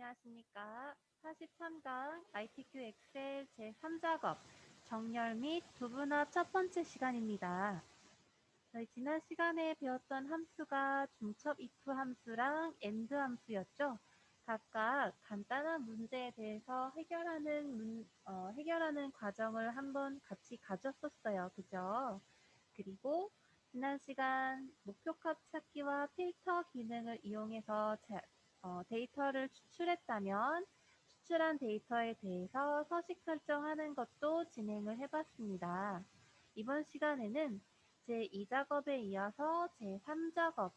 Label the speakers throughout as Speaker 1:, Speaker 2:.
Speaker 1: 안녕하십니까. 43강 ITQ 엑셀 제3작업 정렬 및 부분합 첫 번째 시간입니다. 저희 지난 시간에 배웠던 함수가 중첩 if 함수랑 end 함수였죠. 각각 간단한 문제에 대해서 해결하는 과정을 한번 같이 가졌었어요. 그죠? 그리고 지난 시간 목표값 찾기와 필터 기능을 이용해서 데이터를 추출했다면 추출한 데이터에 대해서 서식 설정하는 것도 진행을 해봤습니다. 이번 시간에는 제2작업에 이어서 제3작업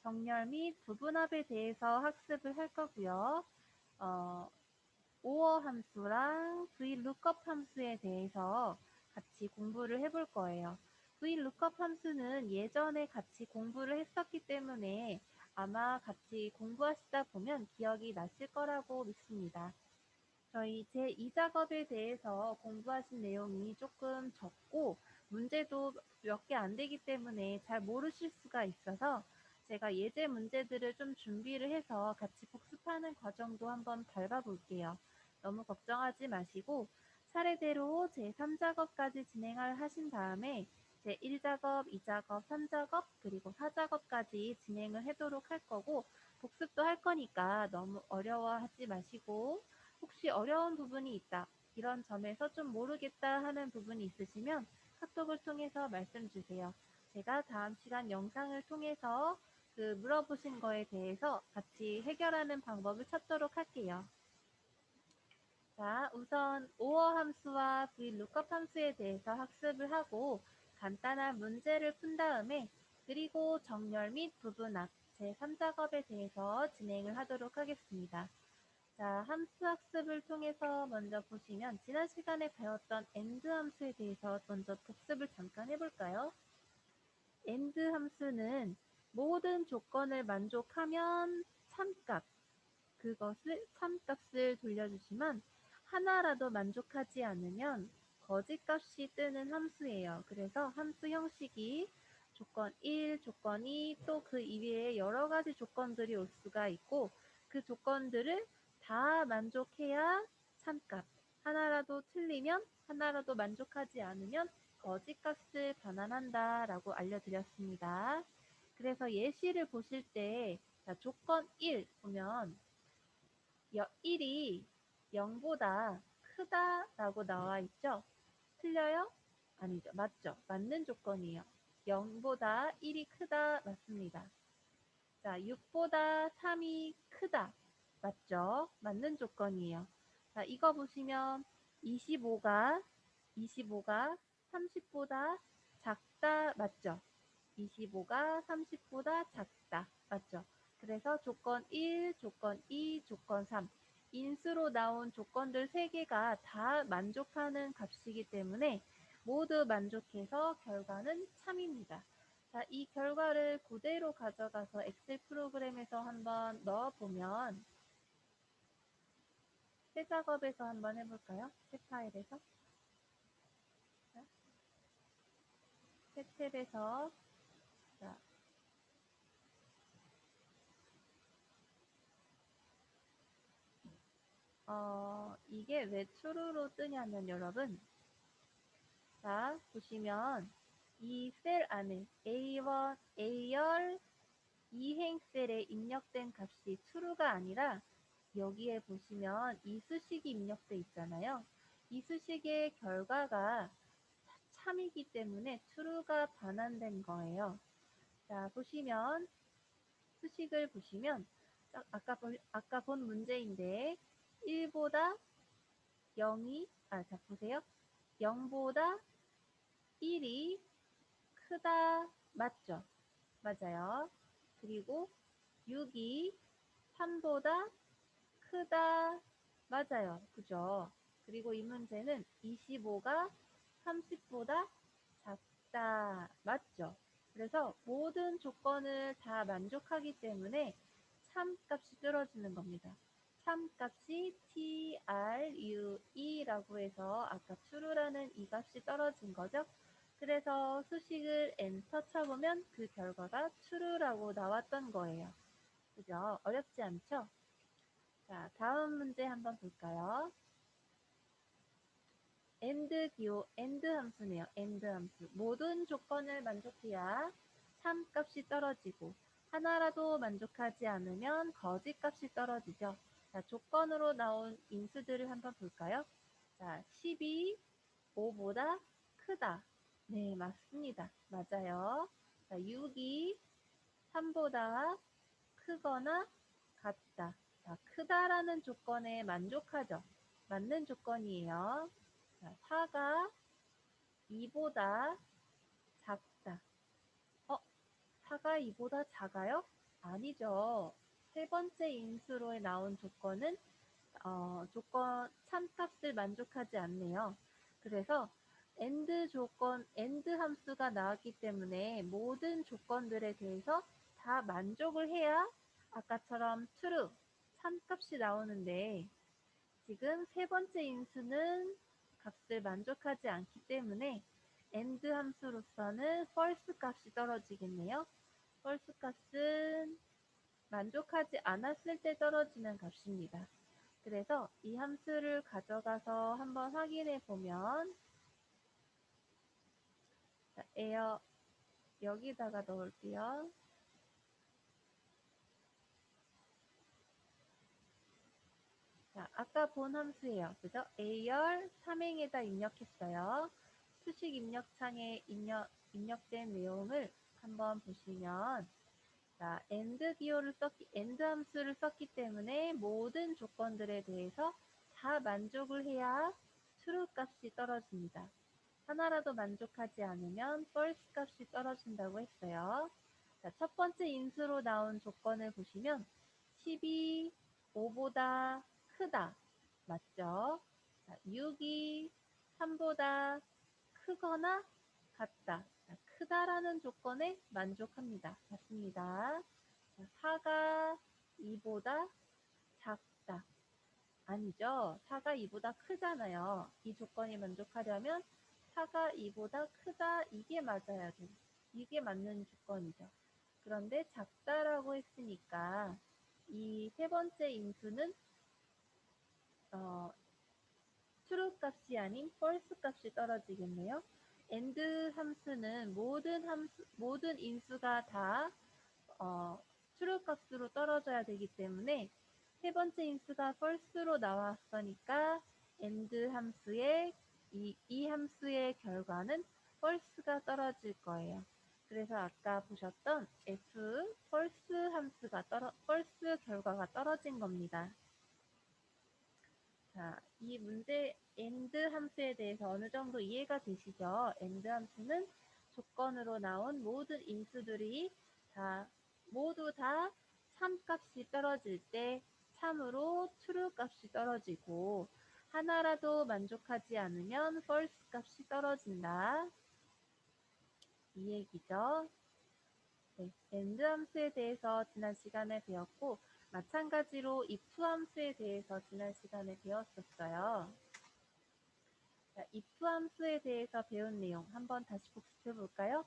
Speaker 1: 정렬 및 부분합에 대해서 학습을 할 거고요. OR 함수랑 VLOOKUP 함수에 대해서 같이 공부를 해볼 거예요. VLOOKUP 함수는 예전에 같이 공부를 했었기 때문에 아마 같이 공부하시다 보면 기억이 나실 거라고 믿습니다. 저희 제2작업에 대해서 공부하신 내용이 조금 적고 문제도 몇 개 안 되기 때문에 잘 모르실 수가 있어서 제가 예제 문제들을 좀 준비를 해서 같이 복습하는 과정도 한번 밟아볼게요. 너무 걱정하지 마시고 차례대로 제3작업까지 진행을 하신 다음에 제1작업, 2작업, 3작업, 그리고 4작업까지 진행을 하도록 할 거고 복습도 할 거니까 너무 어려워하지 마시고 혹시 어려운 부분이 있다, 이런 점에서 좀 모르겠다 하는 부분이 있으시면 카톡을 통해서 말씀 주세요. 제가 다음 시간 영상을 통해서 물어보신 거에 대해서 같이 해결하는 방법을 찾도록 할게요. 자, 우선 OR 함수와 VLOOKUP 함수에 대해서 학습을 하고 간단한 문제를 푼 다음에 그리고 정렬 및 부분합 제3작업에 대해서 진행을 하도록 하겠습니다. 자, 함수 학습을 통해서 먼저 보시면 지난 시간에 배웠던 AND 함수에 대해서 먼저 복습을 잠깐 해볼까요? AND 함수는 모든 조건을 만족하면 참값을 돌려주시면 하나라도 만족하지 않으면 거짓값이 뜨는 함수예요. 그래서 함수 형식이 조건 1, 조건 2, 또 그 이외에 여러 가지 조건들이 올 수가 있고 그 조건들을 다 만족해야 참값, 하나라도 틀리면, 하나라도 만족하지 않으면 거짓값을 반환한다 라고 알려드렸습니다. 그래서 예시를 보실 때 조건 1 보면 1이 0보다 크다 라고 나와 있죠? 틀려요? 아니죠. 맞죠? 맞는 조건이에요. 0보다 1이 크다 맞습니다. 자, 6보다 3이 크다 맞죠? 맞는 조건이에요. 자, 이거 보시면 25가 30보다 작다 맞죠? 25가 30보다 작다 맞죠? 그래서 조건 1, 조건 2, 조건 3 인수로 나온 조건들 3개가 다 만족하는 값이기 때문에 모두 만족해서 결과는 참입니다. 자, 이 결과를 그대로 가져가서 엑셀 프로그램에서 한번 넣어보면 새 작업에서 한번 해볼까요? 새 파일에서. 자, 새 탭에서 자, 이게 왜 true로 뜨냐면 여러분, 자, 보시면 이 셀 안에 A1, A열 이행 셀에 입력된 값이 true가 아니라 여기에 보시면 이 수식이 입력돼 있잖아요. 이 수식의 결과가 참이기 때문에 true가 반환된 거예요. 자, 보시면 수식을 보시면 아까 본 문제인데 1보다 0이 자 보세요. 0보다 1이 크다 맞죠? 맞아요. 그리고 6이 3보다 크다 맞아요. 그죠? 그리고 이 문제는 25가 30보다 작다 맞죠? 그래서 모든 조건을 다 만족하기 때문에 참값이 떨어지는 겁니다. 참값이 true라고 해서 아까 true라는 이 값이 떨어진 거죠. 그래서 수식을 엔터 쳐보면 그 결과가 true라고 나왔던 거예요. 그죠? 어렵지 않죠? 자, 다음 문제 한번 볼까요? AND 함수네요. AND 함수. 모든 조건을 만족해야 3 값이 떨어지고 하나라도 만족하지 않으면 거짓 값이 떨어지죠. 자, 조건으로 나온 인수들을 한번 볼까요? 자, 10이 5보다 크다. 네, 맞습니다. 맞아요. 자, 6이 3보다 크거나 같다. 자, 크다라는 조건에 만족하죠. 맞는 조건이에요. 자, 4가 2보다 작다. 어, 4가 2보다 작아요? 아니죠. 세 번째 인수로에 나온 조건은 조건 참값을 만족하지 않네요. 그래서 AND 함수가 나왔기 때문에 모든 조건들에 대해서 다 만족을 해야 아까처럼 true, 참값이 나오는데 지금 세 번째 인수는 값을 만족하지 않기 때문에 AND 함수로서는 false 값이 떨어지겠네요. false 값은 만족하지 않았을 때 떨어지는 값입니다. 그래서 이 함수를 가져가서 한번 확인해 보면 자, 에어 여기다가 넣을게요. 자, 아까 본 함수예요. 그죠? A열 3행에다 입력했어요. 수식 입력창에 입력된 내용을 한번 보시면 자, AND 함수를 썼기 때문에 모든 조건들에 대해서 다 만족을 해야 true 값이 떨어집니다. 하나라도 만족하지 않으면 false 값이 떨어진다고 했어요. 자, 첫 번째 인수로 나온 조건을 보시면 10이 5보다 크다. 맞죠? 자, 6이 3보다 크거나 같다. 자, 크다라는 조건에 만족합니다. 맞습니다. 자, 4가 2보다 작다. 아니죠. 4가 2보다 크잖아요. 이 조건이 만족하려면 4가 2보다 크다. 이게 맞아야 돼. 이게 맞는 조건이죠. 그런데 작다라고 했으니까 이 세 번째 인수는 어, true 값이 아닌 false 값이 떨어지겠네요. AND 함수는 모든 인수가 다 true 값으로 떨어져야 되기 때문에 세 번째 인수가 false로 나왔으니까 AND 함수의 이 함수의 결과는 false가 떨어질 거예요. 그래서 아까 보셨던 false 결과가 떨어진 겁니다. 자, 이 문제 AND 함수에 대해서 어느 정도 이해가 되시죠? AND 함수는 조건으로 나온 모든 인수들이 다 모두 다 참값이 떨어질 때 참으로 true 값이 떨어지고 하나라도 만족하지 않으면 false 값이 떨어진다. 이 얘기죠. 네, AND 함수에 대해서 지난 시간에 배웠고 마찬가지로 if 함수에 대해서 지난 시간에 배웠었어요. 자, if 함수에 대해서 배운 내용 한번 다시 복습해 볼까요?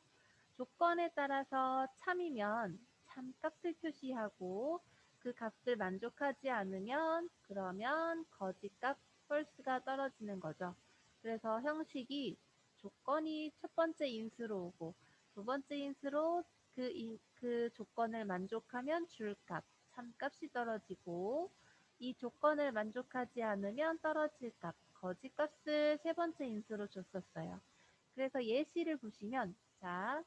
Speaker 1: 조건에 따라서 참이면 참값을 표시하고 그 값을 만족하지 않으면 그러면 거짓값 false가 떨어지는 거죠. 그래서 형식이 조건이 첫 번째 인수로 오고 두 번째 인수로 그 조건을 만족하면 줄값, 참값이 떨어지고 이 조건을 만족하지 않으면 떨어질 값, 거짓값을 세 번째 인수로 줬었어요. 그래서 예시를 보시면 자,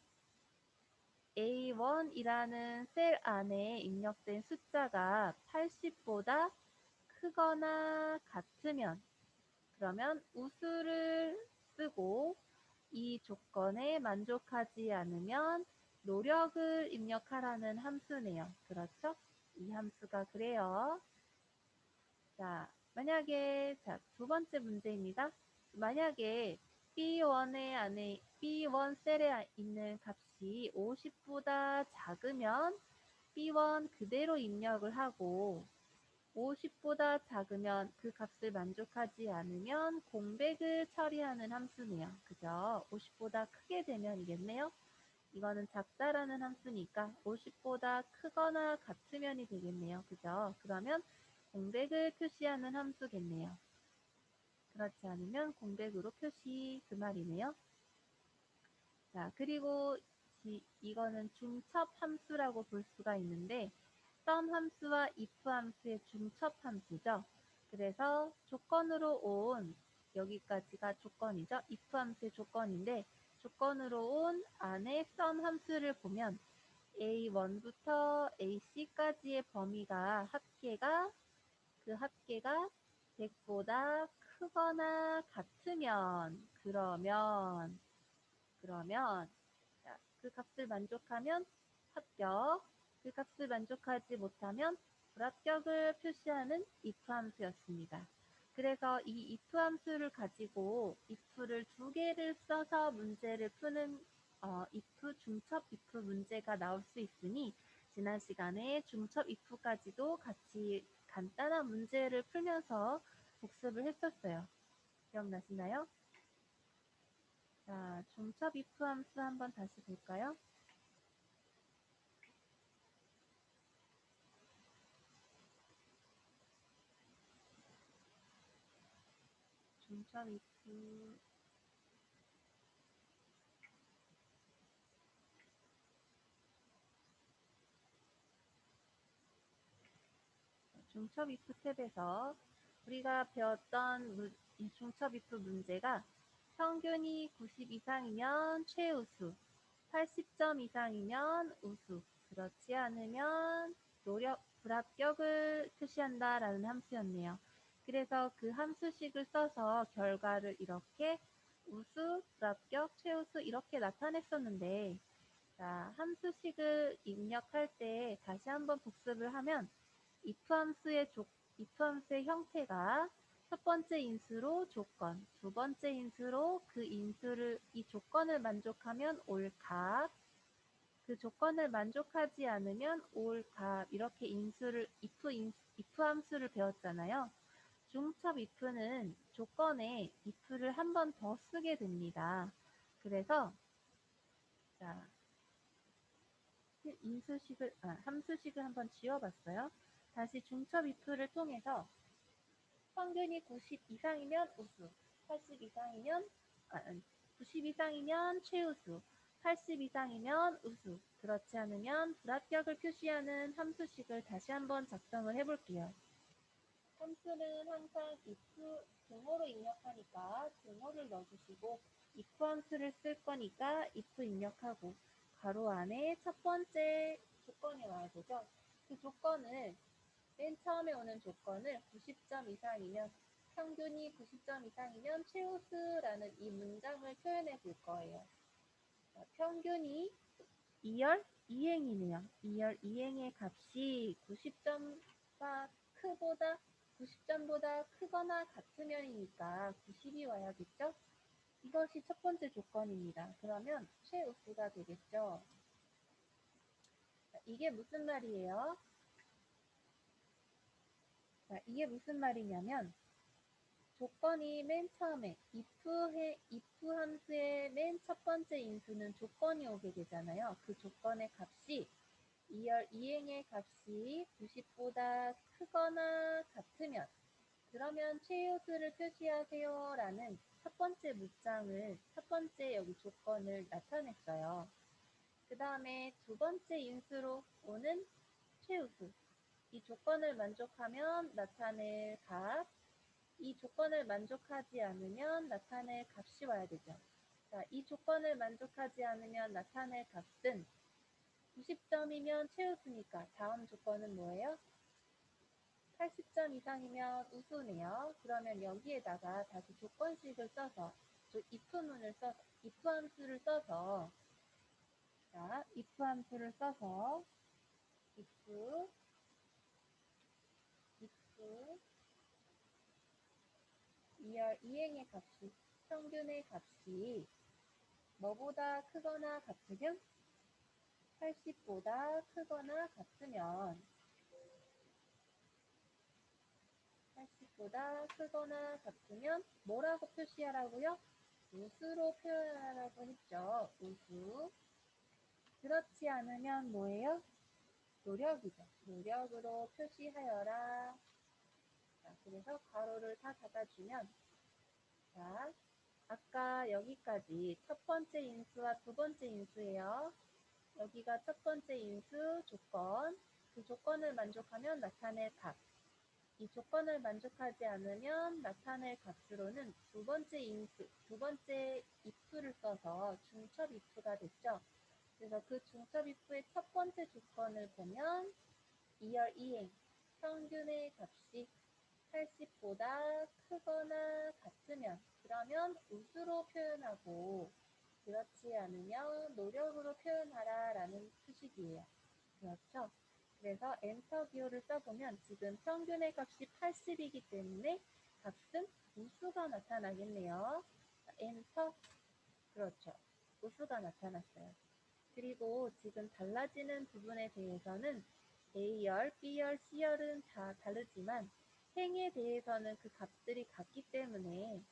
Speaker 1: A1이라는 셀 안에 입력된 숫자가 80보다 크거나 같으면 그러면 우수를 쓰고 이 조건에 만족하지 않으면 노력을 입력하라는 함수네요. 그렇죠? 이 함수가 그래요. 자, 만약에 두 번째 문제입니다. 만약에 B1 셀에 있는 값이 50보다 작으면 B1 그대로 입력을 하고 50보다 작으면 그 값을 만족하지 않으면 공백을 처리하는 함수네요. 그죠? 50보다 크게 되면이겠네요. 이거는 작다라는 함수니까 50보다 크거나 같으면이 되겠네요. 그죠? 그러면 공백을 표시하는 함수겠네요. 그렇지 않으면 공백으로 표시 그 말이네요. 자, 그리고 이거는 중첩 함수라고 볼 수가 있는데 sum 함수와 if 함수의 중첩 함수죠. 그래서 조건으로 온 여기까지가 조건이죠. if 함수의 조건인데 조건으로 온 안에 sum 함수를 보면 A1부터 AC까지의 범위가 합계가 그 합계가 100보다 크거나 같으면 그러면 자, 그 값을 만족하면 합격, 그 값을 만족하지 못하면 불합격을 표시하는 if 함수였습니다. 그래서 이 if 함수를 가지고 if를 두 개를 써서 문제를 푸는 if 중첩 if 문제가 나올 수 있으니 지난 시간에 중첩 if까지도 같이 간단한 문제를 풀면서 복습을 했었어요. 기억나시나요? 자, 중첩 if 함수 한번 다시 볼까요? 중첩 if 중첩 if 탭에서 우리가 배웠던 중첩 if 문제가 평균이 90 이상이면 최우수, 80점 이상이면 우수, 그렇지 않으면 불합격을 표시한다라는 함수였네요. 그래서 그 함수식을 써서 결과를 이렇게 우수, 불합격, 최우수 이렇게 나타냈었는데 자, 함수식을 입력할 때 다시 한번 복습을 하면 if 함수의 형태가 첫 번째 인수로 조건, 두 번째 인수로 이 조건을 만족하면 옳값, 그 조건을 만족하지 않으면 옳값, 이렇게 if 함수를 배웠잖아요. 중첩 if는 조건에 if를 한 번 더 쓰게 됩니다. 그래서, 자, 함수식을 한번 지워봤어요. 다시 중첩 if를 통해서 평균이 90 이상이면 우수, 80 이상이면, 90 이상이면 최우수, 80 이상이면 우수, 그렇지 않으면 불합격을 표시하는 함수식을 다시 한번 작성을 해볼게요. 함수는 항상 if 등호로 입력하니까 등호를 넣어주시고 if 함수를 쓸 거니까 if 입력하고 가로 안에 첫 번째 조건이 와야 되죠. 그 조건을 맨 처음에 오는 조건을 90점 이상이면 평균이 90점 이상이면 최우수라는 이 문장을 표현해 볼 거예요. 평균이 2열 이행이네요. 2열 이행의 값이 90점과 크보다 90점보다 크거나 같으면이니까 90이 와야겠죠? 이것이 첫 번째 조건입니다. 그러면 최우수가 되겠죠? 자, 이게 무슨 말이에요? 자, 이게 무슨 말이냐면 조건이 맨 처음에 if 함수의 맨 첫 번째 인수는 조건이 오게 되잖아요. 그 조건의 값이 2열 이행의 값이 90보다 크거나 같으면 그러면 최우수를 표시하세요 라는 첫 번째 문장을 첫 번째 여기 조건을 나타냈어요. 그 다음에 두 번째 인수로 오는 최우수 이 조건을 만족하면 나타낼 값 이 조건을 만족하지 않으면 나타낼 값이 와야 되죠. 자, 이 조건을 만족하지 않으면 나타낼 값은 90점이면 최우수니까 다음 조건은 뭐예요? 80점 이상이면 우수네요. 그러면 여기에다가 다시 조건식을 써서 if 함수를 써서 자, if 함수를 써서 if 이행의 값이 평균의 값이 뭐보다 크거나 같으면 80보다 크거나 같으면 80보다 크거나 같으면 뭐라고 표시하라고요? 우수로 표현하라고 했죠. 우수. 그렇지 않으면 뭐예요? 노력이죠. 노력으로 표시하여라. 자, 그래서 가로를 다 닫아주면, 자, 아까 여기까지 첫 번째 인수와 두 번째 인수예요. 여기가 첫 번째 인수 조건, 그 조건을 만족하면 나타낼 값. 이 조건을 만족하지 않으면 나타낼 값으로는 두 번째 인수, 두 번째 if를 써서 중첩 if가 됐죠. 그래서 그 중첩 if의 첫 번째 조건을 보면 2열 이행, 평균의 값이 80보다 크거나 같으면, 그러면 우수로 표현하고, 그렇지 않으면 노력으로 표현하라 라는 수식이에요. 그렇죠? 그래서 엔터 기호를 써보면 지금 평균의 값이 80이기 때문에 값은 우수가 나타나겠네요. 엔터, 그렇죠. 우수가 나타났어요. 그리고 지금 달라지는 부분에 대해서는 A열, B열, C열은 다 다르지만 행에 대해서는 그 값들이 같기 때문에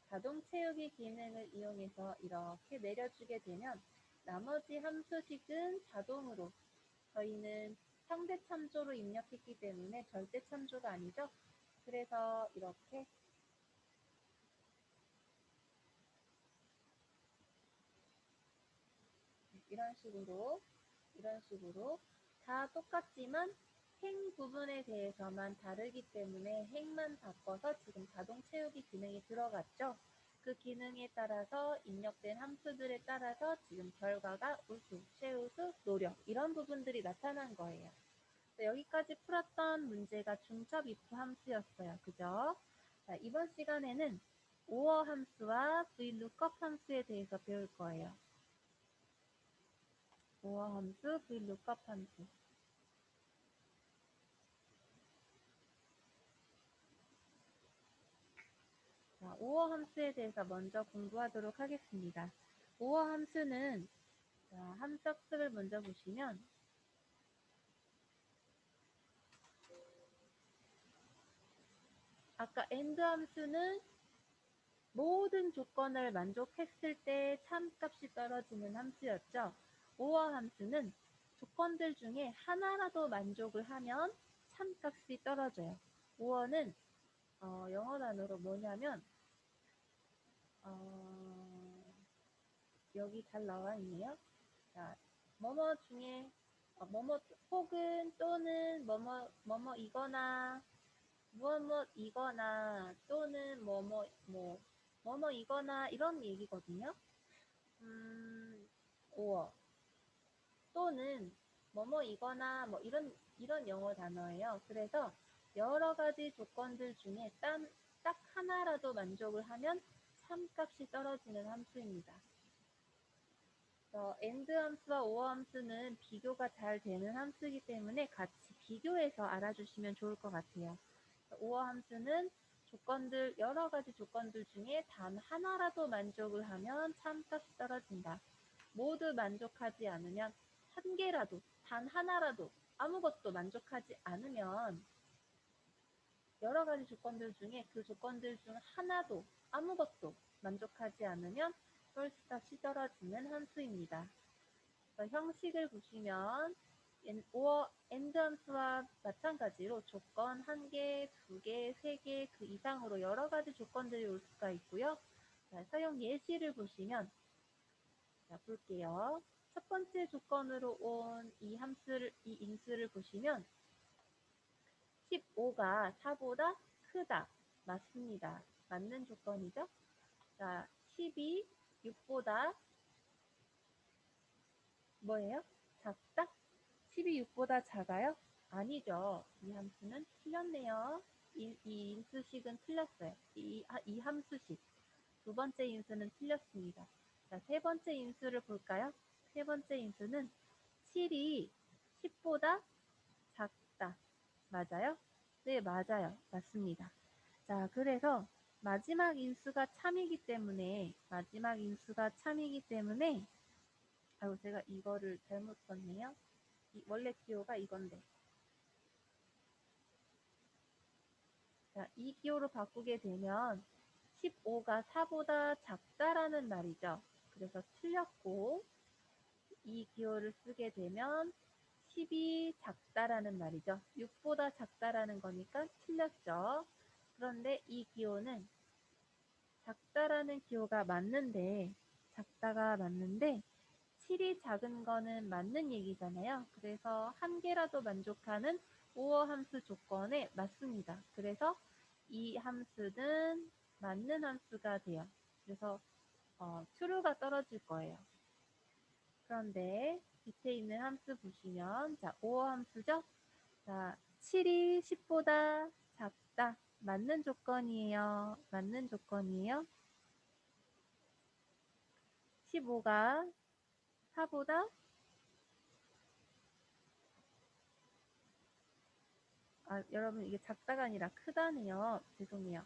Speaker 1: 자동 채우기 기능을 이용해서 이렇게 내려주게 되면 나머지 함수식은 자동으로, 저희는 상대 참조로 입력했기 때문에 절대 참조가 아니죠. 그래서 이렇게 이런 식으로 다 똑같지만 행 부분에 대해서만 다르기 때문에 행만 바꿔서 지금 자동 채우기 기능이 들어갔죠. 그 기능에 따라서 입력된 함수들에 따라서 지금 결과가 우수, 최우수, 노력 이런 부분들이 나타난 거예요. 여기까지 풀었던 문제가 중첩 if 함수였어요. 그죠? 자, 이번 시간에는 오어 함수와 VLOOKUP 함수에 대해서 배울 거예요. 오어 함수, VLOOKUP 함수. 자, 오어 함수에 대해서 먼저 공부하도록 하겠습니다. 오어 함수는, 자, 함수학습을 먼저 보시면, 아까 AND 함수는 모든 조건을 만족했을 때 참값이 떨어지는 함수였죠. 오어 함수는 조건들 중에 하나라도 만족을 하면 참값이 떨어져요. 오어는 영어 단어로 뭐냐면 여기 잘 나와 있네요. 자, 뭐뭐 중에 뭐뭐 혹은 또는 뭐뭐이거나 무엇무엇이거나 또는 뭐뭐이거나 이런 얘기거든요. or 또는 뭐뭐이거나 뭐 이런 영어 단어예요. 그래서 여러 가지 조건들 중에 딱 하나라도 만족을 하면 참값이 떨어지는 함수입니다. AND 함수와 OR 함수는 비교가 잘 되는 함수이기 때문에 같이 비교해서 알아주시면 좋을 것 같아요. OR 함수는 여러 가지 조건들 중에 단 하나라도 만족을 하면 참값이 떨어진다. 모두 만족하지 않으면 한 개라도, 단 하나라도 아무것도 만족하지 않으면 여러 가지 조건들 중에 그 조건들 중 하나도 아무것도 만족하지 않으면 홀스값이 떨어지는 함수입니다. 형식을 보시면 AND 함수와 마찬가지로 조건 1개, 2개, 3개 그 이상으로 여러 가지 조건들이 올 수가 있고요. 자, 사용 예시를 보시면 자, 볼게요. 첫 번째 조건으로 온 이 인수를 보시면 15가 4보다 크다. 맞습니다. 맞는 조건이죠? 자, 10이 6보다 뭐예요? 작다? 10이 6보다 작아요? 아니죠. 이 함수는 틀렸네요. 이 인수식은 틀렸어요. 이 함수식. 두 번째 인수는 틀렸습니다. 자, 세 번째 인수를 볼까요? 세 번째 인수는 7이 10보다 작다. 맞아요? 네, 맞아요. 맞습니다. 자, 그래서 마지막 인수가 참이기 때문에, 아이고, 제가 이거를 잘못 썼네요. 원래 기호가 이건데. 자, 이 기호로 바꾸게 되면 15가 4보다 작다라는 말이죠. 그래서 틀렸고, 이 기호를 쓰게 되면 10이 작다라는 말이죠. 6보다 작다라는 거니까 틀렸죠. 그런데 이 기호는 작다라는 기호가 맞는데, 작다가 맞는데 7이 작은 거는 맞는 얘기잖아요. 그래서 한 개라도 만족하는 오어 함수 조건에 맞습니다. 그래서 이 함수는 맞는 함수가 돼요. 그래서 true가 떨어질 거예요. 그런데 밑에 있는 함수 보시면 자, 오어 함수죠? 자, 7이 10보다 작다. 맞는 조건이에요. 맞는 조건이에요. 15가 4보다 여러분 이게 작다가 아니라 크다네요. 죄송해요.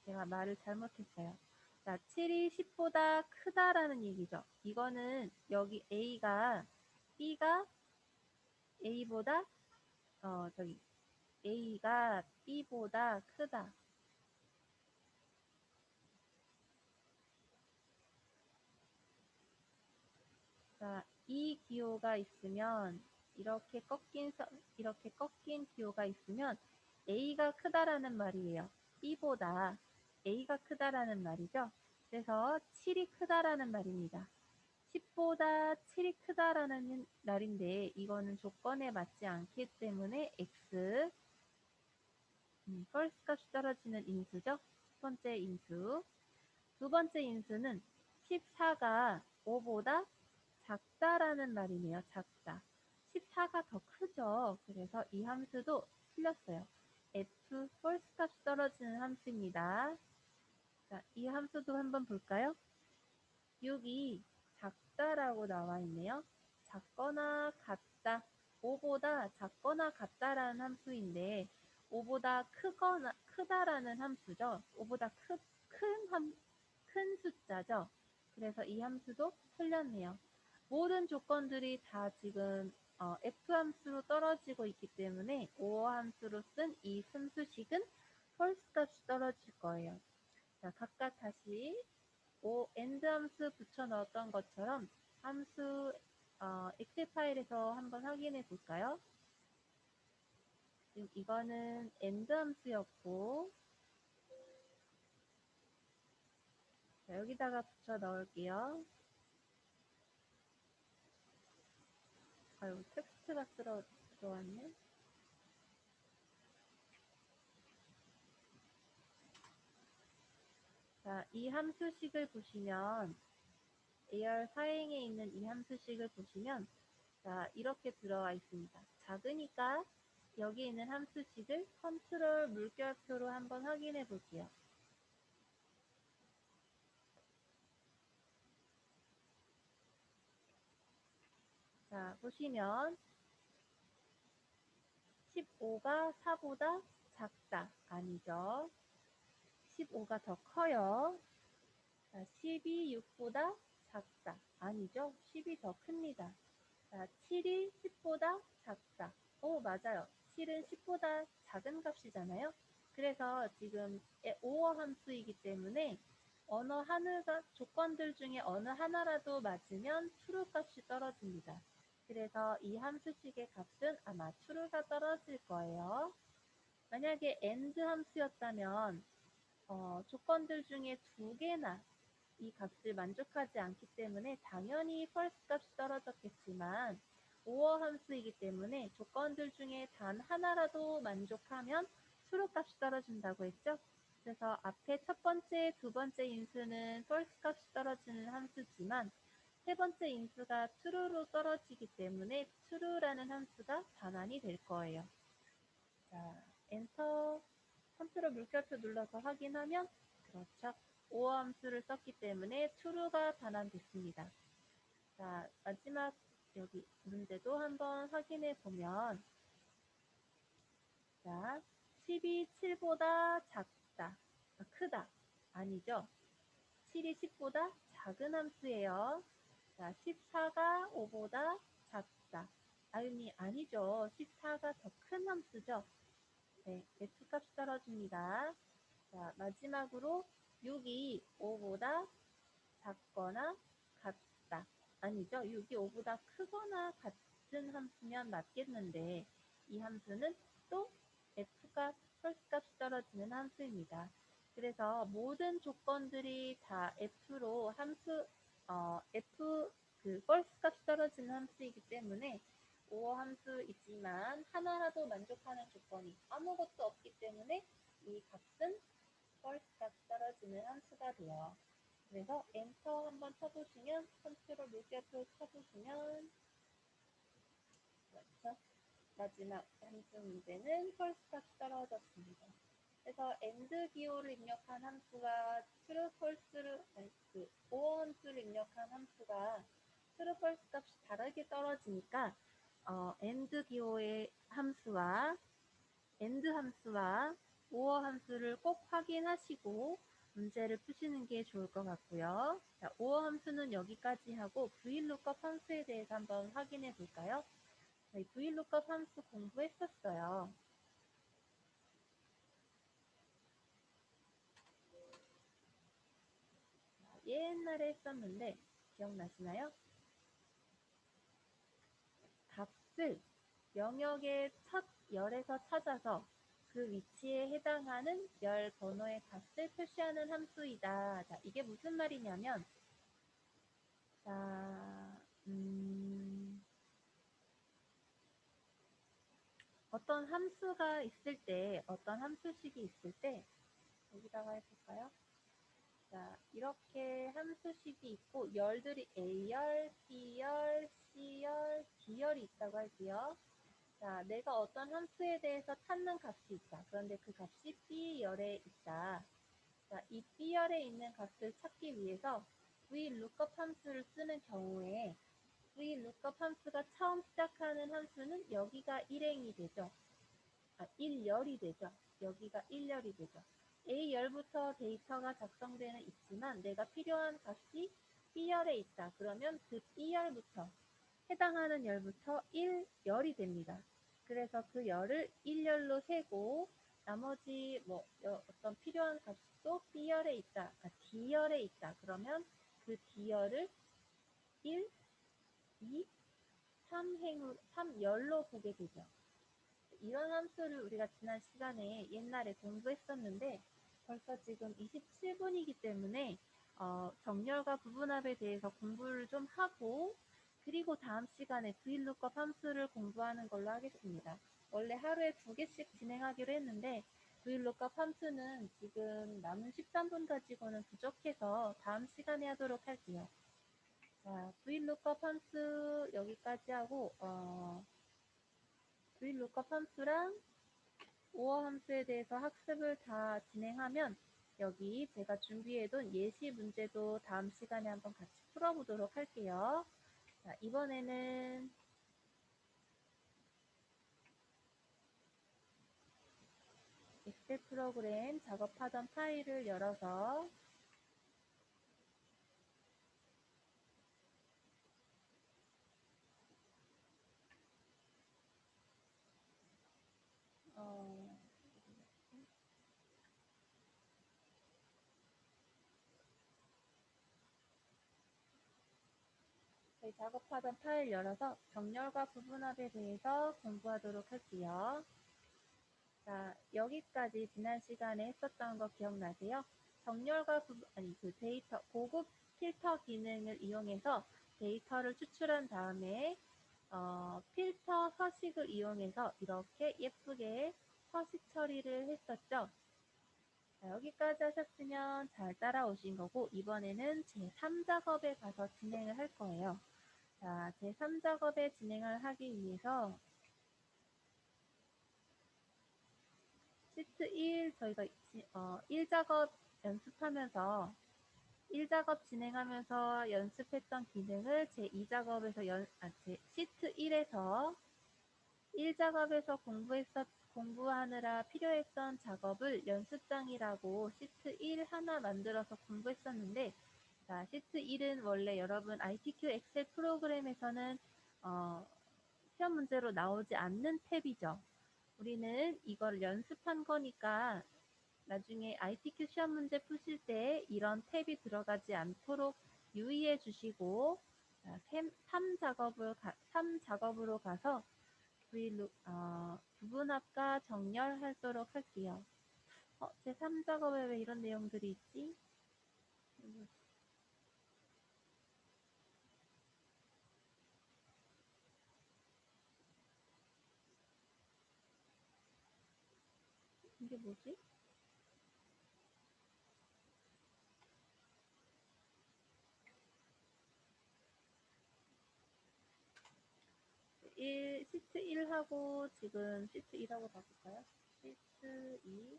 Speaker 1: 제가 말을 잘못했어요. 자, 7이 10보다 크다라는 얘기죠. 이거는 여기 B가 A보다 A가 B보다 크다. 자, 이 기호가 있으면 이렇게 꺾인 기호가 있으면 A가 크다라는 말이에요. B보다 A가 크다라는 말이죠. 그래서 7이 크다라는 말입니다. 10보다 7이 크다라는 말인데 이거는 조건에 맞지 않기 때문에 X first 값이 떨어지는 인수죠. 첫 번째 인수. 두 번째 인수는 14가 5보다 작다라는 말이네요. 작다. 14가 더 크죠. 그래서 이 함수도 틀렸어요. F false 값이 떨어지는 함수입니다. 자, 이 함수도 한번 볼까요? 6이 작다라고 나와 있네요. 작거나 같다. 5보다 작거나 같다라는 함수인데 5보다 크다라는 함수죠. 5보다 큰 숫자죠. 그래서 이 함수도 틀렸네요. 모든 조건들이 다 지금 F 함수로 떨어지고 있기 때문에 O 함수로 쓴 이 순수식은 false 값이 떨어질 거예요. 자, 각각 다시 AND 함수 붙여 넣었던 것처럼 함수 엑셀 파일에서 한번 확인해 볼까요? 지금 이거는 AND 함수였고 자, 여기다가 붙여 넣을게요. 아유, 텍스트가 들어왔네. 자, 이 함수식을 보시면 AR 사행에 있는 이 함수식을 보시면 자, 이렇게 들어와 있습니다. 작으니까 여기 있는 함수식을 컨트롤 물결표로 한번 확인해 볼게요. 자, 보시면 15가 4보다 작다. 아니죠. 15가 더 커요. 자, 10이 6보다 작다. 아니죠. 10이 더 큽니다. 자, 7이 10보다 작다. 오, 맞아요. 7은 10보다 작은 값이잖아요. 그래서 지금 오어 함수이기 때문에 조건들 중에 어느 하나라도 맞으면 true 값이 떨어집니다. 그래서 이 함수식의 값은 아마 true가 떨어질 거예요. 만약에 AND 함수였다면 조건들 중에 두 개나 이 값을 만족하지 않기 때문에 당연히 false 값이 떨어졌겠지만 OR 함수이기 때문에 조건들 중에 단 하나라도 만족하면 true 값이 떨어진다고 했죠. 그래서 앞에 첫 번째, 두 번째 인수는 false 값이 떨어지는 함수지만 세 번째 인수가 true로 떨어지기 때문에 true라는 함수가 반환이 될 거예요. 자, 엔터 컨트롤 물결표 눌러서 확인하면 그렇죠. 오어 함수를 썼기 때문에 true가 반환됐습니다. 자, 마지막 여기 문제도 한번 확인해 보면 자, 10이 7보다 작다. 크다. 아니죠. 7이 10보다 작은 함수예요. 자, 14가 5보다 작다. 아윤이 아니죠. 14가 더 큰 함수죠. 네, F값이 떨어집니다. 자, 마지막으로 6이 5보다 작거나 같다. 아니죠. 6이 5보다 크거나 같은 함수면 맞겠는데 이 함수는 또 F값 펄스 값이 떨어지는 함수입니다. 그래서 모든 조건들이 다 F로 F 펄스 값이 떨어지는 함수이기 때문에 오어 함수이지만 하나라도 만족하는 조건이 아무것도 없기 때문에 이 값은 펄스 값이 떨어지는 함수가 돼요. 그래서 엔터 한번 쳐보시면 컨트롤 물결표 쳐보시면 그렇죠? 마지막 함수 문제는 펄스 값이 떨어졌습니다. 그래서 AND 기호를 입력한 함수가 true, false를 OR 함수를 입력한 함수가 true, false 값이 다르게 떨어지니까 AND 기호의 함수와 AND 함수와 OR 함수를 꼭 확인하시고 문제를 푸시는 게 좋을 것 같고요. 자, OR 함수는 여기까지 하고 VLOOKUP 함수에 대해서 한번 확인해 볼까요? 저희 VLOOKUP 함수 공부했었어요. 옛날에 했었는데 기억나시나요? 값을 영역의 첫 열에서 찾아서 그 위치에 해당하는 열 번호의 값을 표시하는 함수이다. 자, 이게 무슨 말이냐면 자, 어떤 함수가 있을 때, 어떤 함수식이 있을 때 여기다가 해볼까요? 자, 이렇게 함수식이 있고 열들이 A열, B열, C열, D열이 있다고 할게요. 자, 내가 어떤 함수에 대해서 찾는 값이 있다. 그런데 그 값이 B열에 있다. 자, 이 B열에 있는 값을 찾기 위해서 VLOOKUP 함수를 쓰는 경우에 VLOOKUP 함수가 처음 시작하는 함수는 여기가 1행이 되죠. 1열이 되죠. 여기가 1열이 되죠. A열부터 데이터가 작성되는 있지만 내가 필요한 값이 B열에 있다. 그러면 그 B열부터 해당하는 열부터 1열이 됩니다. 그래서 그 열을 1열로 세고 나머지 어떤 필요한 값이 또 B열에 있다. D열에 있다. 그러면 그 D열을 1, 2, 3열로 보게 되죠. 이런 함수를 우리가 지난 시간에 옛날에 공부했었는데 벌써 지금 27분이기 때문에 정렬과 부분합에 대해서 공부를 좀 하고 그리고 다음 시간에 VLOOKUP 함수를 공부하는 걸로 하겠습니다. 원래 하루에 2개씩 진행하기로 했는데 VLOOKUP 함수는 지금 남은 13분 가지고는 부족해서 다음 시간에 하도록 할게요. 자, VLOOKUP 함수 여기까지 하고 VLOOKUP 함수랑 오어 함수에 대해서 학습을 다 진행하면 여기 제가 준비해둔 예시 문제도 다음 시간에 한번 같이 풀어보도록 할게요. 자, 이번에는 엑셀 프로그램 작업하던 파일을 열어서 저희 작업하던 파일 열어서 정렬과 부분합에 대해서 공부하도록 할게요. 자, 여기까지 지난 시간에 했었던 거 기억나세요? 정렬과 그 데이터, 고급 필터 기능을 이용해서 데이터를 추출한 다음에 필터 서식을 이용해서 이렇게 예쁘게 서식 처리를 했었죠. 자, 여기까지 하셨으면 잘 따라오신 거고 이번에는 제3작업에 가서 진행을 할 거예요. 자, 제3작업에 진행을 하기 위해서 시트 1 저희가 1작업 연습하면서 1작업 진행하면서 연습했던 기능을 제2작업에서 제 시트 1에서 1작업에서 공부하느라 필요했던 작업을 연습장이라고 시트 1 하나 만들어서 공부했었는데 자, 시트 1은 원래 여러분 ITQ 엑셀 프로그램에서는 시험 문제로 나오지 않는 탭이죠. 우리는 이걸 연습한 거니까 나중에 ITQ 시험 문제 푸실 때 이런 탭이 들어가지 않도록 유의해 주시고 3작업으로 가서 부분합과 정렬하도록 할게요. 제 3작업에 왜 이런 내용들이 있지? 이게 뭐지? 1, 시트 1하고 지금 시트 2라고 바꿀까요? 시트 2.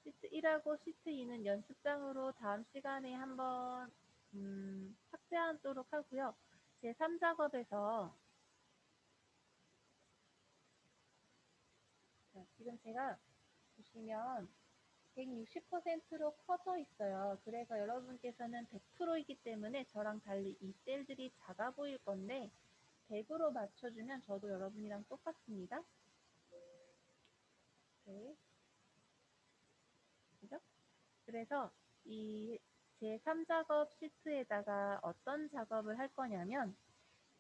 Speaker 1: 시트 1하고 시트 2는 연습장으로 다음 시간에 한번 삭제하도록 하고요. 제 3작업에서 지금 제가 보시면 160%로 커져 있어요. 그래서 여러분께서는 100%이기 때문에 저랑 달리 이 셀들이 작아 보일 건데 100으로 맞춰주면 저도 여러분이랑 똑같습니다. 네. 그죠? 그래서 이 제 3작업 시트에다가 어떤 작업을 할 거냐면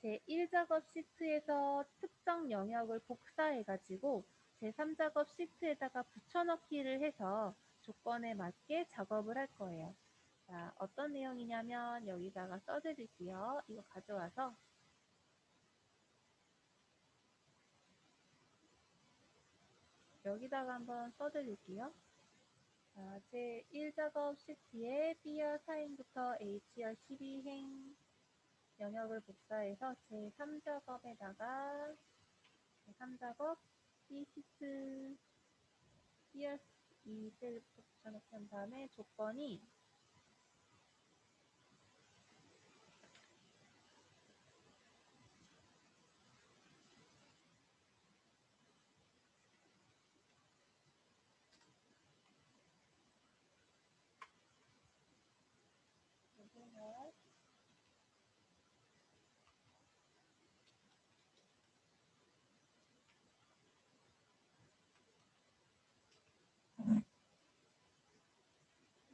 Speaker 1: 제 1작업 시트에서 특정 영역을 복사해가지고 제 3작업 시트에다가 붙여넣기를 해서 조건에 맞게 작업을 할 거예요. 자, 어떤 내용이냐면 여기다가 써드릴게요. 이거 가져와서 여기다가 한번 써드릴게요. 자, 제 1작업 시트에 B열 4행부터 HR 12행 영역을 복사해서 제 3작업에다가 제 3작업 B 시트 B열 2셀부터 붙여넣기 한 다음에 조건이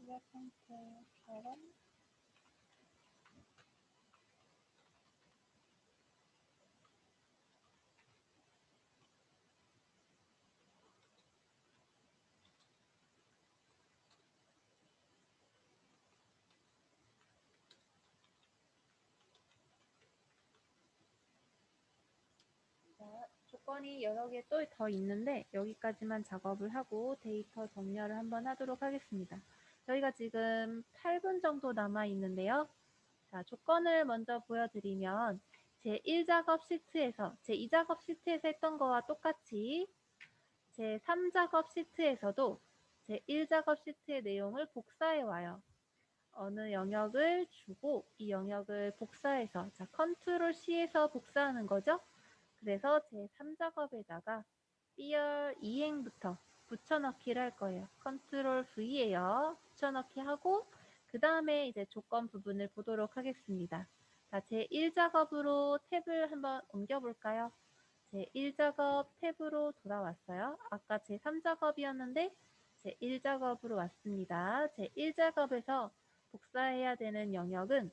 Speaker 1: 시작 상태처럼 조건이 여러 개 또 더 있는데 여기까지만 작업을 하고 데이터 정렬을 한번 하도록 하겠습니다. 저희가 지금 8분 정도 남아 있는데요. 자, 조건을 먼저 보여드리면 제 1작업 시트에서 제 2작업 시트에서 했던 거와 똑같이 제 3작업 시트에서도 제 1작업 시트의 내용을 복사해 와요. 어느 영역을 주고 이 영역을 복사해서 자, 컨트롤 C에서 복사하는 거죠. 그래서 제 3작업에다가 B열 2행부터 붙여넣기를 할 거예요. 컨트롤 V예요. 붙여넣기 하고 그 다음에 이제 조건 부분을 보도록 하겠습니다. 자, 제 1작업으로 탭을 한번 옮겨볼까요? 제 1작업 탭으로 돌아왔어요. 아까 제 3작업이었는데 제 1작업으로 왔습니다. 제 1작업에서 복사해야 되는 영역은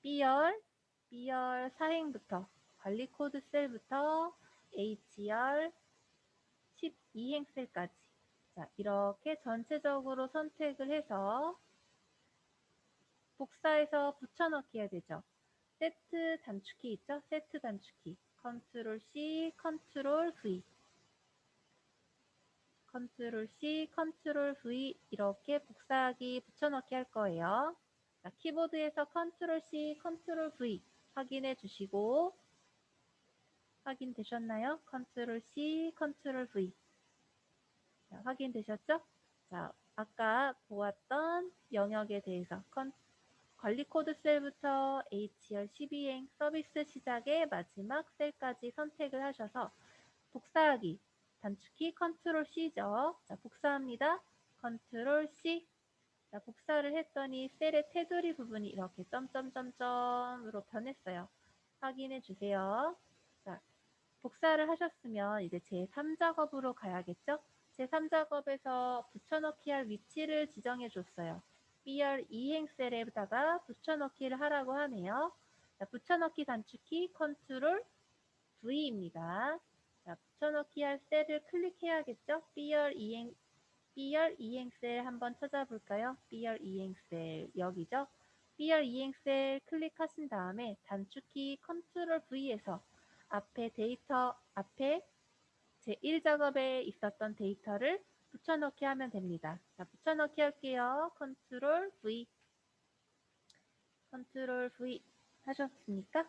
Speaker 1: B열 4행부터 관리 코드 셀부터 HR 12행 셀까지. 자, 이렇게 전체적으로 선택을 해서 복사해서 붙여넣기 해야 되죠. 세트 단축키 있죠? 세트 단축키. 컨트롤 C, 컨트롤 V. 컨트롤 C, 컨트롤 V 이렇게 복사하기 붙여넣기 할 거예요. 자, 키보드에서 컨트롤 C, 컨트롤 V 확인해 주시고 확인되셨나요? 컨트롤 C, 컨트롤 V. 자, 확인되셨죠? 자, 아까 보았던 영역에 대해서 관리 코드 셀부터 HR 12행 서비스 시작의 마지막 셀까지 선택을 하셔서 복사하기 단축키 컨트롤 C죠. 자, 복사합니다. 컨트롤 C. 자, 복사를 했더니 셀의 테두리 부분이 이렇게 점점점점으로 변했어요. 확인해 주세요. 자, 복사를 하셨으면 이제 제 3작업으로 가야겠죠? 제 3작업에서 붙여넣기 할 위치를 지정해 줬어요. B열 이행 셀에다가 붙여넣기를 하라고 하네요. 자, 붙여넣기 단축키 컨트롤 V입니다. 자, 붙여넣기 할 셀을 클릭해야겠죠? B열 이행셀 한번 찾아볼까요? B열 이행셀 여기죠? B열 이행셀 클릭하신 다음에 단축키 컨트롤 V에서 앞에 제1작업에 있었던 데이터를 붙여넣기 하면 됩니다. 자, 붙여넣기 할게요. 컨트롤 V 하셨습니까?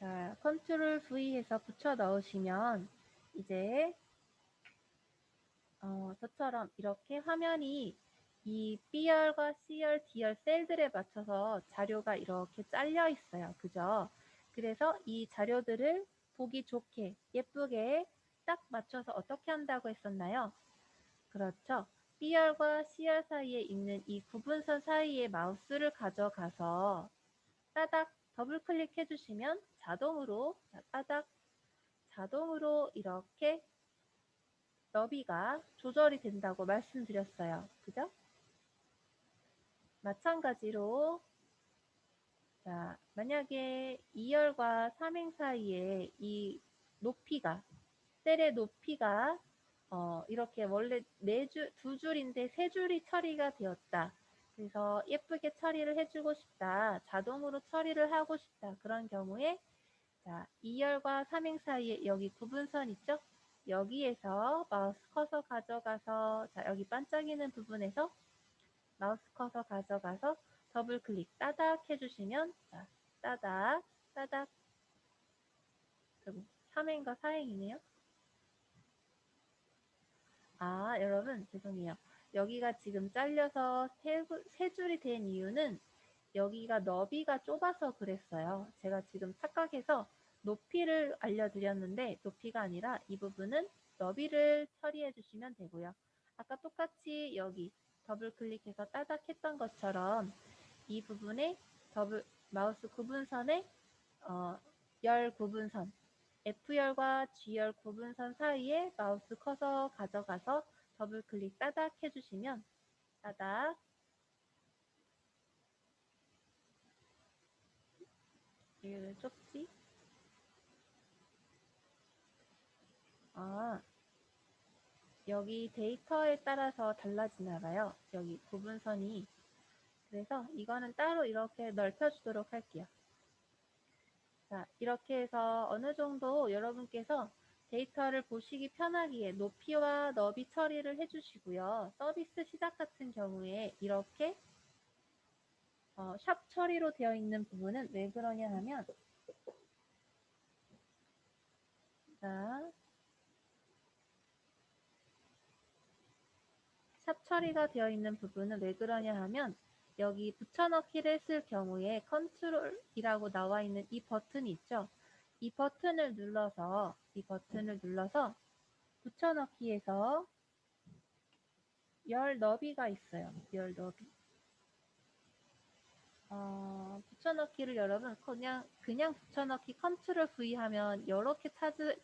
Speaker 1: 자, 컨트롤 V에서 붙여 넣으시면 이제 저처럼 이렇게 화면이 이 B열과 C열, D열 셀들에 맞춰서 자료가 이렇게 잘려 있어요. 그죠? 그래서 이 자료들을 보기 좋게 예쁘게 딱 맞춰서 어떻게 한다고 했었나요? 그렇죠. B열과 C열 사이에 있는 이 구분선 사이에 마우스를 가져가서 따닥 더블 클릭해 주시면 자동으로 이렇게 너비가 조절이 된다고 말씀드렸어요. 그죠? 마찬가지로 자, 만약에 2열과 3행 사이에 이 높이가 셀의 높이가 이렇게 원래 두 줄인데 세 줄이 처리가 되었다. 그래서 예쁘게 처리를 해주고 싶다. 자동으로 처리를 하고 싶다. 그런 경우에 자, 2열과 3행 사이에 여기 구분선 있죠? 여기에서 마우스 커서 가져가서 자, 여기 반짝이는 부분에서 마우스 커서 가져가서 더블 클릭 따닥 해주시면 자, 따닥 그리고 3행과 4행이네요. 아, 여러분 죄송해요. 여기가 지금 잘려서 세 줄이 된 이유는 여기가 너비가 좁아서 그랬어요. 제가 지금 착각해서 높이를 알려드렸는데 높이가 아니라 이 부분은 너비를 처리해 주시면 되고요. 아까 똑같이 여기 더블 클릭해서 따닥 했던 것처럼 이 부분에 마우스 구분선에 열 구분선 F열과 G열 구분선 사이에 마우스 커서 가져가서 더블 클릭 따닥 해주시면 따닥 왜 좁지? 아, 여기 데이터에 따라서 달라지나 봐요. 여기 구분선이. 그래서 이거는 따로 이렇게 넓혀주도록 할게요. 자, 이렇게 해서 어느 정도 여러분께서 데이터를 보시기 편하기에 높이와 너비 처리를 해주시고요. 서비스 시작 같은 경우에 이렇게 샵 처리로 되어 있는 부분은 왜 그러냐 하면 자, 샵 처리가 되어 있는 부분은 왜 그러냐 하면 여기 붙여넣기를 했을 경우에 컨트롤이라고 나와 있는 이 버튼이 있죠. 이 버튼을 눌러서 붙여넣기에서 열 너비가 있어요. 열 너비. 붙여넣기를 여러분 그냥 붙여넣기 컨트롤 V 하면 이렇게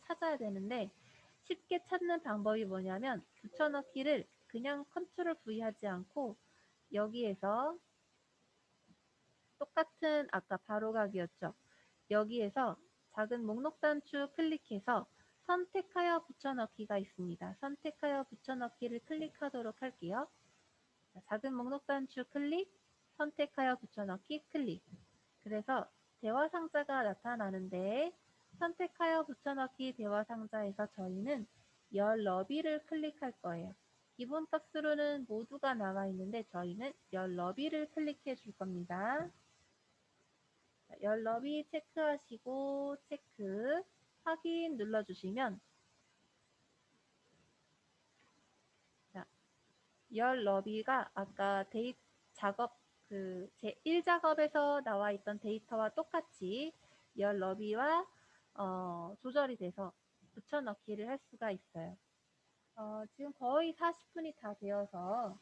Speaker 1: 찾아야 되는데 쉽게 찾는 방법이 뭐냐면 붙여넣기를 그냥 컨트롤 V 하지 않고 여기에서 똑같은 아까 바로가기였죠. 여기에서 작은 목록 단추 클릭해서 선택하여 붙여넣기가 있습니다. 선택하여 붙여넣기를 클릭하도록 할게요. 작은 목록 단추 클릭, 선택하여 붙여넣기 클릭. 그래서 대화 상자가 나타나는데 선택하여 붙여넣기 대화 상자에서 저희는 열 너비를 클릭할 거예요. 기본 박스로는 모두가 나와 있는데 저희는 열 너비를 클릭해 줄 겁니다. 열 너비 체크하시고 체크 확인 눌러주시면 자, 열 너비가 아까 작업 제1작업에서 나와 있던 데이터와 똑같이 열 너비와 조절이 돼서 붙여넣기를 할 수가 있어요. 지금 거의 40분이 다 되어서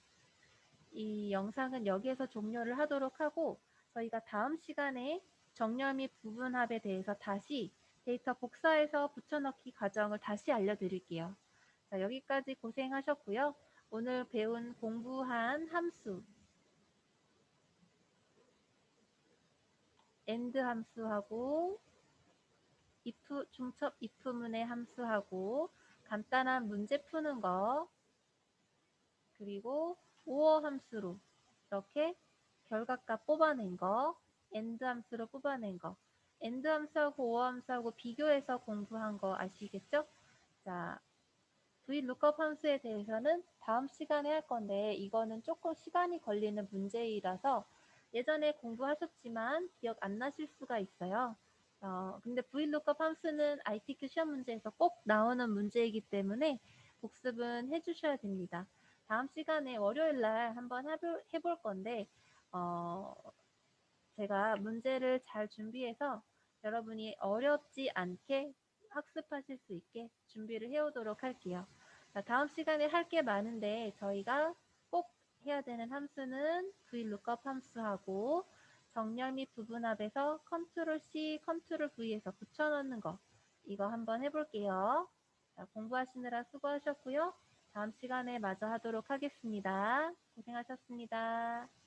Speaker 1: 이 영상은 여기에서 종료를 하도록 하고 저희가 다음 시간에 정렬 및 부분합에 대해서 다시 데이터 복사해서 붙여넣기 과정을 다시 알려드릴게요. 자, 여기까지 고생하셨고요. 오늘 배운 공부한 함수, AND 함수하고 if, 중첩 if문의 함수하고 간단한 문제 푸는 거, 그리고 or 함수로 이렇게 결과값 뽑아낸 거, AND 함수로 뽑아낸 거, AND 함수하고 or 함수하고 비교해서 공부한 거 아시겠죠? 자, VLOOKUP 함수에 대해서는 다음 시간에 할 건데 이거는 조금 시간이 걸리는 문제이라서 예전에 공부하셨지만 기억 안 나실 수가 있어요. 근데 VLOOKUP 함수는 ITQ 시험 문제에서 꼭 나오는 문제이기 때문에 복습은 해주셔야 됩니다. 다음 시간에 월요일 날 한번 해볼 건데 제가 문제를 잘 준비해서 여러분이 어렵지 않게 학습하실 수 있게 준비를 해오도록 할게요. 자, 다음 시간에 할 게 많은데 저희가 꼭 해야 되는 함수는 VLOOKUP 함수하고 정렬 및 부분합에서 컨트롤 C, 컨트롤 V에서 붙여넣는 거 이거 한번 해볼게요. 자, 공부하시느라 수고하셨고요. 다음 시간에 마저 하도록 하겠습니다. 고생하셨습니다.